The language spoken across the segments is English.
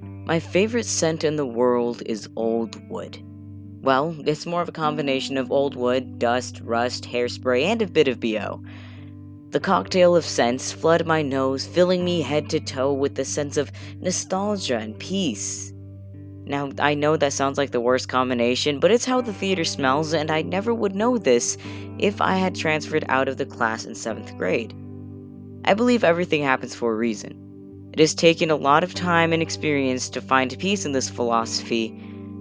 My favorite scent in the world is old wood. Well, it's more of a combination of old wood, dust, rust, hairspray, and a bit of BO. The cocktail of scents flood my nose, filling me head to toe with a sense of nostalgia and peace. Now, I know that sounds like the worst combination, but it's how the theater smells, and I never would know this if I had transferred out of the class in 7th grade. I believe everything happens for a reason. It has taken a lot of time and experience to find peace in this philosophy,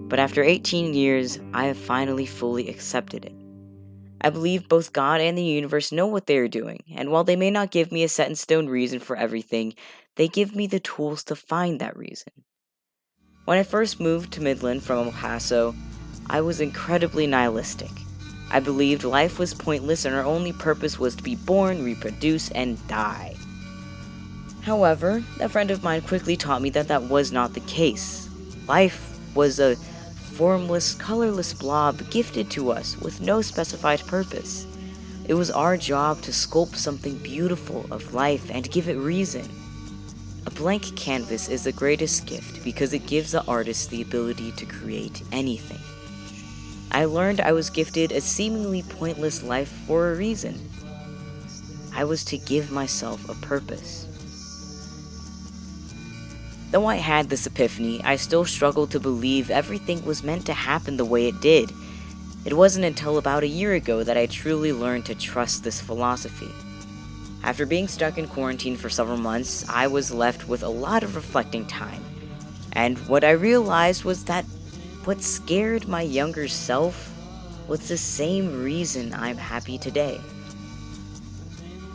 but after 18 years, I have finally fully accepted it. I believe both God and the universe know what they are doing, and while they may not give me a set in stone reason for everything, they give me the tools to find that reason. When I first moved to Midland from El Paso, I was incredibly nihilistic. I believed life was pointless and our only purpose was to be born, reproduce, and die. However, a friend of mine quickly taught me that that was not the case. Life was a formless, colorless blob gifted to us with no specified purpose. It was our job to sculpt something beautiful of life and give it reason. A blank canvas is the greatest gift because it gives the artist the ability to create anything. I learned I was gifted a seemingly pointless life for a reason. I was to give myself a purpose. Though I had this epiphany, I still struggled to believe everything was meant to happen the way it did. It wasn't until about a year ago that I truly learned to trust this philosophy. After being stuck in quarantine for several months, I was left with a lot of reflecting time. And what I realized was that what scared my younger self was the same reason I'm happy today.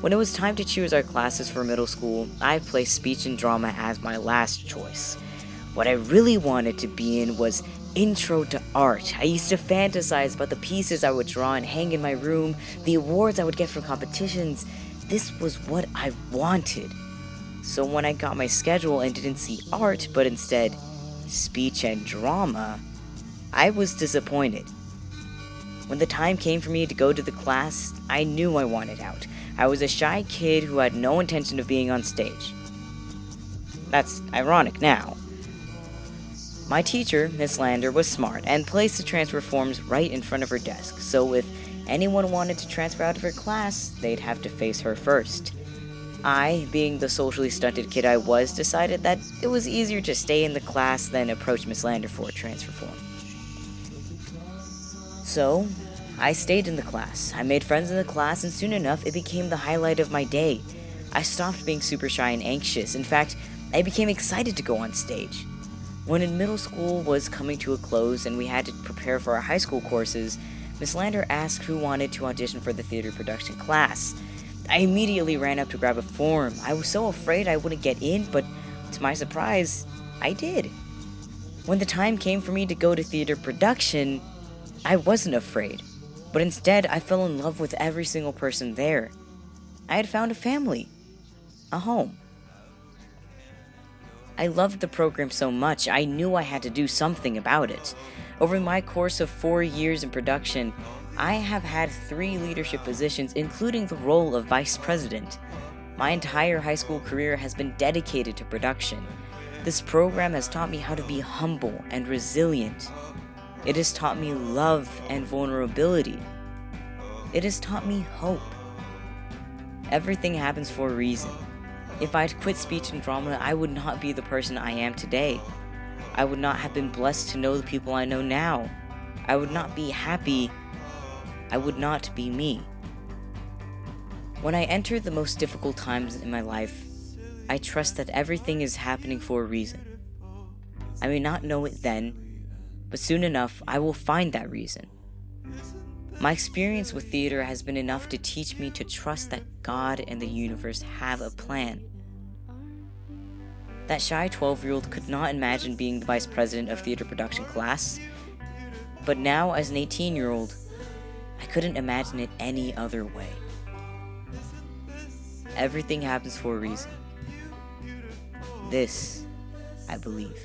When it was time to choose our classes for middle school, I placed speech and drama as my last choice. What I really wanted to be in was Intro to Art. I used to fantasize about the pieces I would draw and hang in my room, the awards I would get from competitions. This was what I wanted. So when I got my schedule and didn't see art, but instead speech and drama, I was disappointed. When the time came for me to go to the class, I knew I wanted out. I was a shy kid who had no intention of being on stage. That's ironic now. My teacher, Miss Lander, was smart and placed the transfer forms right in front of her desk, so if anyone wanted to transfer out of her class, they'd have to face her first. I, being the socially stunted kid I was, decided that it was easier to stay in the class than approach Miss Lander for a transfer form. So, I stayed in the class. I made friends in the class, and soon enough, it became the highlight of my day. I stopped being super shy and anxious. In fact, I became excited to go on stage. When in middle school was coming to a close and we had to prepare for our high school courses, Miss Lander asked who wanted to audition for the theater production class. I immediately ran up to grab a form. I was so afraid I wouldn't get in, but to my surprise, I did. When the time came for me to go to theater production, I wasn't afraid. But instead, I fell in love with every single person there. I had found a family, a home. I loved the program so much, I knew I had to do something about it. Over my course of 4 years in production, I have had 3 leadership positions, including the role of vice president. My entire high school career has been dedicated to production. This program has taught me how to be humble and resilient. It has taught me love and vulnerability. It has taught me hope. Everything happens for a reason. If I'd quit speech and drama, I would not be the person I am today. I would not have been blessed to know the people I know now. I would not be happy. I would not be me. When I enter the most difficult times in my life, I trust that everything is happening for a reason. I may not know it then, but soon enough, I will find that reason. My experience with theater has been enough to teach me to trust that God and the universe have a plan. That shy 12-year-old could not imagine being the vice president of theater production class, but now as an 18-year-old, I couldn't imagine it any other way. Everything happens for a reason. This, I believe.